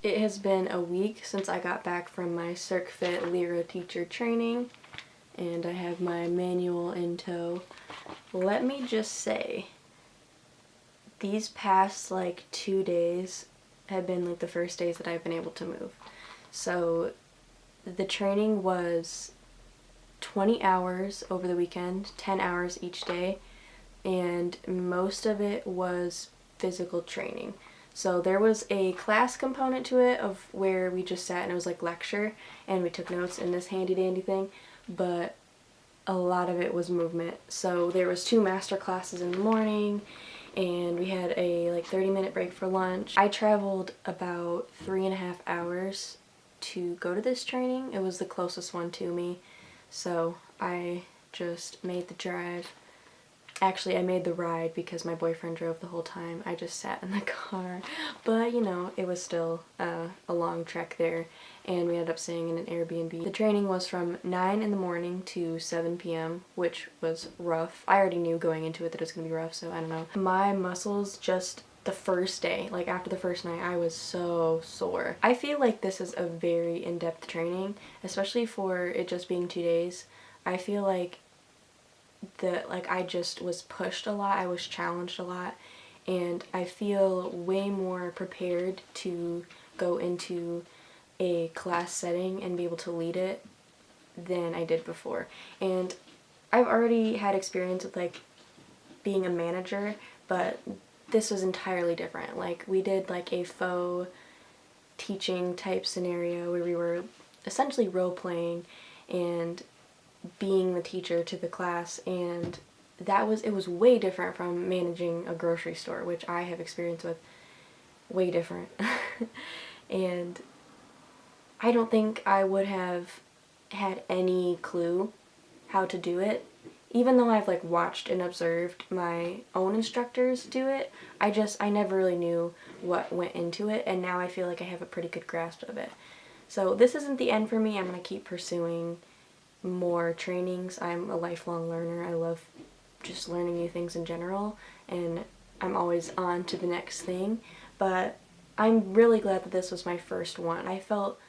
It has been a week since I got back from my Cirqfit Lyra Teacher Training, and I have my manual in tow. Let me just say, these past 2 days have been the first days that I've been able to move. So the training was 20 hours over the weekend, 10 hours each day, and most of it was physical training. So there was a class component to it of where we just sat and it was lecture and we took notes in this handy dandy thing, but a lot of it was movement. So there was 2 master classes in the morning and we had a 30-minute break for lunch. I traveled about 3.5 hours to go to this training. It was the closest one to me, so I just made the drive. Actually, I made the ride because my boyfriend drove the whole time. I just sat in the car. But, it was still a long trek there, and we ended up staying in an Airbnb. The training was from 9 in the morning to 7 p.m., which was rough. I already knew going into it that it was going to be rough, so I don't know. My muscles just the first day, after the first night, I was so sore. I feel like this is a very in-depth training, especially for it just being 2 days. I feel like I just was pushed a lot, I was challenged a lot, and I feel way more prepared to go into a class setting and be able to lead it than I did before. And I've already had experience with being a manager, but this was entirely different. We did a faux teaching type scenario where we were essentially role-playing and being the teacher to the class, and it was way different from managing a grocery store, which I have experience with. Way different. And I don't think I would have had any clue how to do it. Even though I've watched and observed my own instructors do it, I never really knew what went into it, and now I feel like I have a pretty good grasp of it. So this isn't the end for me. I'm going to keep pursuing more trainings. I'm a lifelong learner. I love just learning new things in general, and I'm always on to the next thing, but I'm really glad that this was my first one. I felt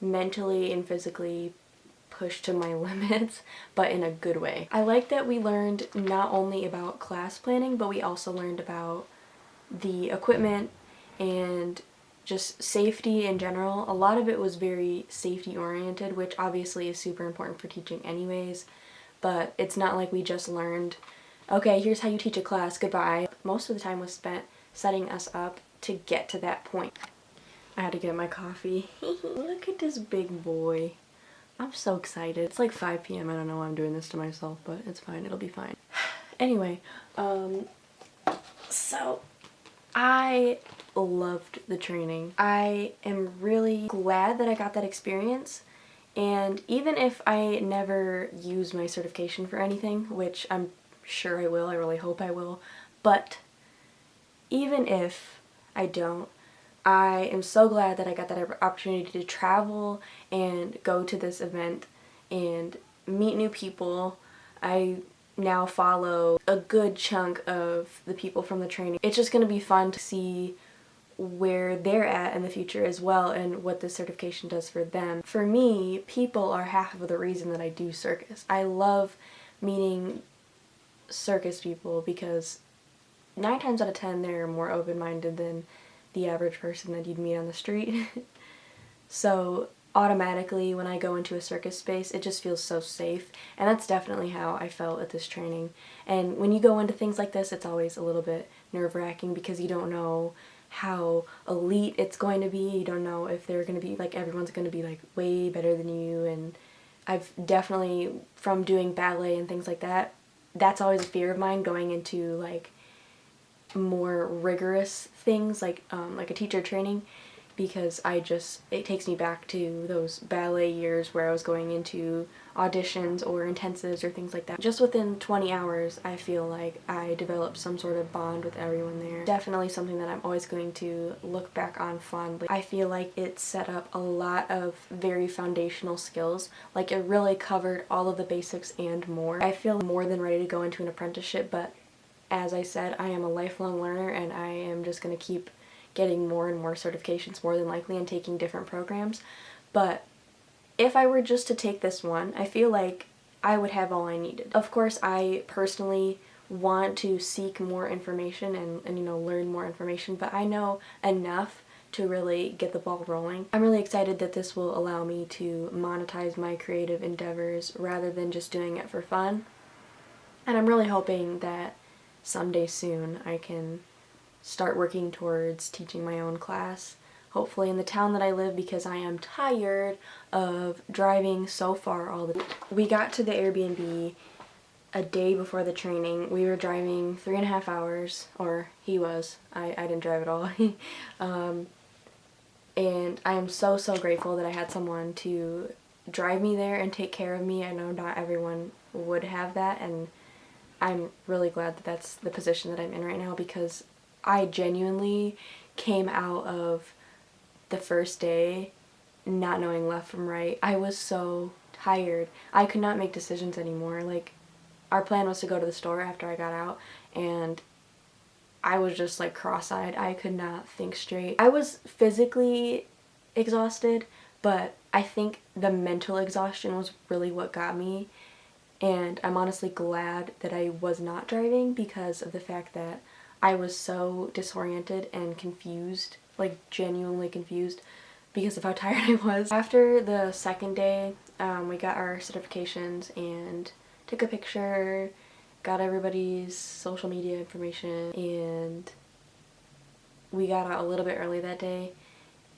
mentally and physically pushed to my limits, but in a good way. I like that we learned not only about class planning, but we also learned about the equipment and just safety in general. A lot of it was very safety oriented, which obviously is super important for teaching anyways, but it's not like we just learned, okay, here's how you teach a class, goodbye. Most of the time was spent setting us up to get to that point. I had to get my coffee. Look at this big boy. I'm so excited. It's 5 p.m. I don't know why I'm doing this to myself, but it's fine. It'll be fine. Anyway, so I loved the training. I am really glad that I got that experience, and even if I never use my certification for anything, which I'm sure I will, I really hope I will, but even if I don't, I am so glad that I got that opportunity to travel and go to this event and meet new people. I now follow a good chunk of the people from the training. It's just going to be fun to see where they're at in the future as well and what this certification does for them. For me, people are half of the reason that I do circus. I love meeting circus people because 9 times out of 10 they're more open-minded than the average person that you'd meet on the street. So automatically when I go into a circus space, it just feels so safe, and that's definitely how I felt at this training. And when you go into things like this, it's always a little bit nerve-wracking because you don't know how elite it's going to be. You don't know if they're going to be everyone's going to be way better than you. And I've definitely, from doing ballet and things like that, that's always a fear of mine, going into more rigorous things like a teacher training, because it takes me back to those ballet years where I was going into auditions or intensives or things like that. Just within 20 hours, I feel like I developed some sort of bond with everyone there. Definitely something that I'm always going to look back on fondly. I feel like it set up a lot of very foundational skills. It really covered all of the basics and more. I feel more than ready to go into an apprenticeship, but as I said, I am a lifelong learner, and I am just going to keep getting more and more certifications more than likely and taking different programs. But if I were just to take this one, I feel like I would have all I needed. Of course, I personally want to seek more information and learn more information, but I know enough to really get the ball rolling. I'm really excited that this will allow me to monetize my creative endeavors rather than just doing it for fun. And I'm really hoping that someday soon I can start working towards teaching my own class, hopefully in the town that I live, because I am tired of driving so far all the time. We got to the Airbnb a day before the training. We were driving 3.5 hours, or he was. I didn't drive at all. And I am so grateful that I had someone to drive me there and take care of me. I know not everyone would have that, and I'm really glad that that's the position that I'm in right now, because I genuinely came out of the first day not knowing left from right. I was so tired. I could not make decisions anymore. Like, our plan was to go to the store after I got out, and I was just like cross-eyed. I could not think straight. I was physically exhausted, but I think the mental exhaustion was really what got me. And I'm honestly glad that I was not driving because of the fact that I was so disoriented and confused, like genuinely confused, because of how tired I was. After the second day, we got our certifications and took a picture, got everybody's social media information, and we got out a little bit early that day.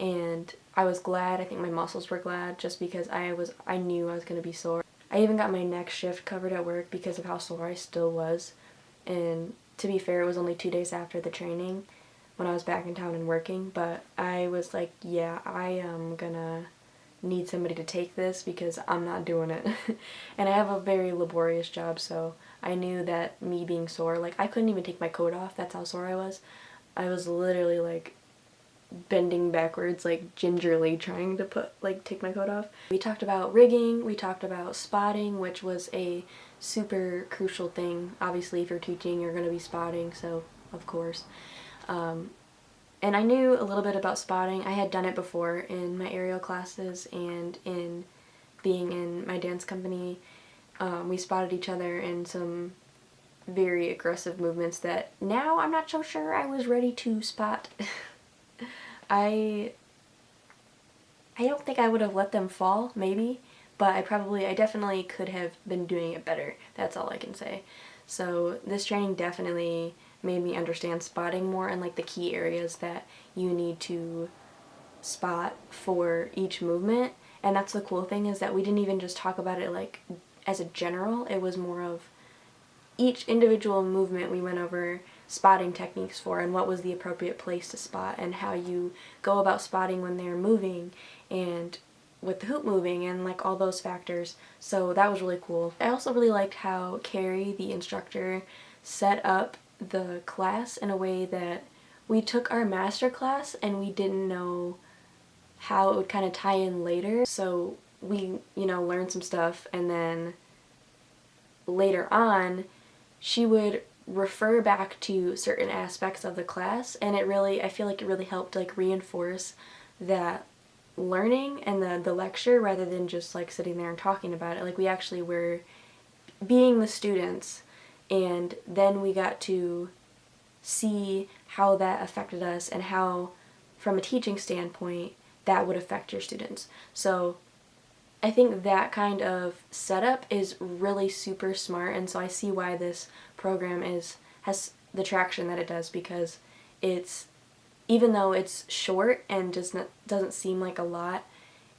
And I was glad. I think my muscles were glad, just because I knew I was going to be sore. I even got my next shift covered at work because of how sore I still was. And to be fair, it was only 2 days after the training when I was back in town and working, but I was like, yeah, I am gonna need somebody to take this because I'm not doing it. And I have a very laborious job, so I knew that me being sore, like I couldn't even take my coat off. That's how sore I was. I was literally like bending backwards, like gingerly trying to take my coat off. We talked about rigging, we talked about spotting, which was a super crucial thing. Obviously, if you're teaching, you're going to be spotting, so of course. And I knew a little bit about spotting. I had done it before in my aerial classes and in being in my dance company. We spotted each other in some very aggressive movements that now I'm not so sure I was ready to spot. I don't think I would have let them fall, maybe, but I definitely could have been doing it better. That's all I can say. So this training definitely made me understand spotting more and like the key areas that you need to spot for each movement. And that's the cool thing, is that we didn't even just talk about it like as a general. It was more of each individual movement we went over spotting techniques for, and what was the appropriate place to spot, and how you go about spotting when they're moving and with the hoop moving, and like all those factors. So that was really cool. I also really liked how Carrie, the instructor, set up the class in a way that we took our master class and we didn't know how it would kind of tie in later. So we, learned some stuff, and then later on she would refer back to certain aspects of the class, and I feel like it really helped like reinforce that learning and the lecture, rather than just like sitting there and talking about it. Like, we actually were being the students, and then we got to see how that affected us and how, from a teaching standpoint, that would affect your students. So I think that kind of setup is really super smart, and so I see why this program has the traction that it does, because it's, even though it's short and doesn't seem like a lot,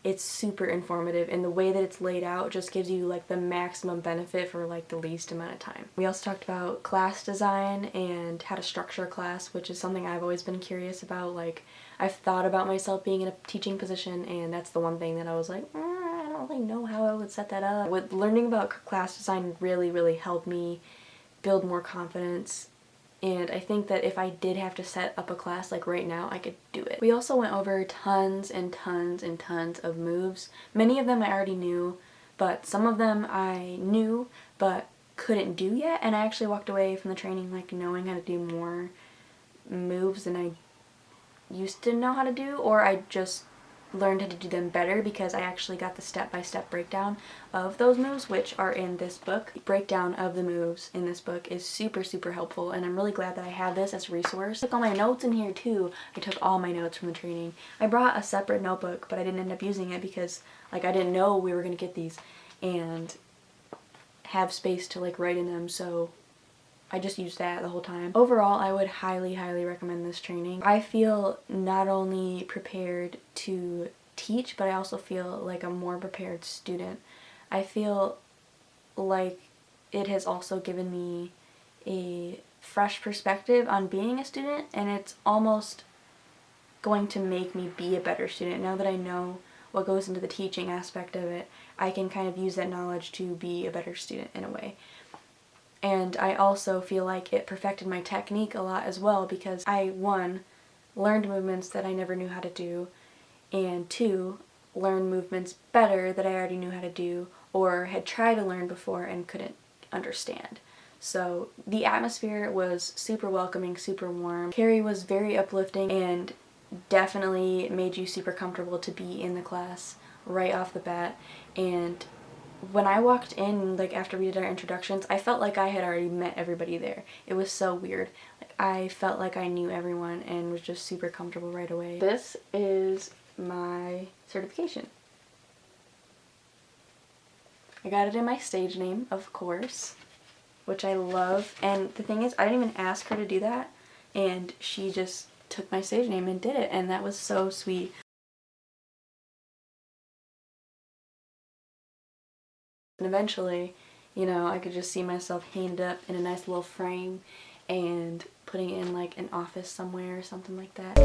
it's super informative, and the way that it's laid out just gives you like the maximum benefit for like the least amount of time. We also talked about class design and how to structure a class, which is something I've always been curious about. Like, I've thought about myself being in a teaching position, and that's the one thing that I was like, I don't really know how I would set that up. With learning about class design really helped me build more confidence, and I think that if I did have to set up a class like right now, I could do it. We also went over tons and tons and tons of moves. Many of them I already knew, but some of them I knew but couldn't do yet, and I actually walked away from the training like knowing how to do more moves than I used to know how to do, or I just learned how to do them better because I actually got the step-by-step breakdown of those moves, which are in this book. The breakdown of the moves in this book is super, super helpful, and I'm really glad that I have this as a resource. I took all my notes in here too. I took all my notes from the training. I brought a separate notebook, but I didn't end up using it because like I didn't know we were gonna get these and have space to like write in them, so I just used that the whole time. Overall, I would highly, highly recommend this training. I feel not only prepared to teach, but I also feel like a more prepared student. I feel like it has also given me a fresh perspective on being a student, and it's almost going to make me be a better student. Now that I know what goes into the teaching aspect of it, I can kind of use that knowledge to be a better student in a way. And I also feel like it perfected my technique a lot as well, because I, 1, learned movements that I never knew how to do, and 2, learned movements better that I already knew how to do or had tried to learn before and couldn't understand. So the atmosphere was super welcoming, super warm. Carrie was very uplifting and definitely made you super comfortable to be in the class right off the bat. And when I walked in, like after we did our introductions, I felt like I had already met everybody there. It was so weird. Like I felt like I knew everyone and was just super comfortable right away. This is my certification. I got it in my stage name, of course, which I love. And the thing is, I didn't even ask her to do that, and she just took my stage name and did it, and that was so sweet. And eventually, you know, I could just see myself hanged up in a nice little frame and putting it in like an office somewhere or something like that.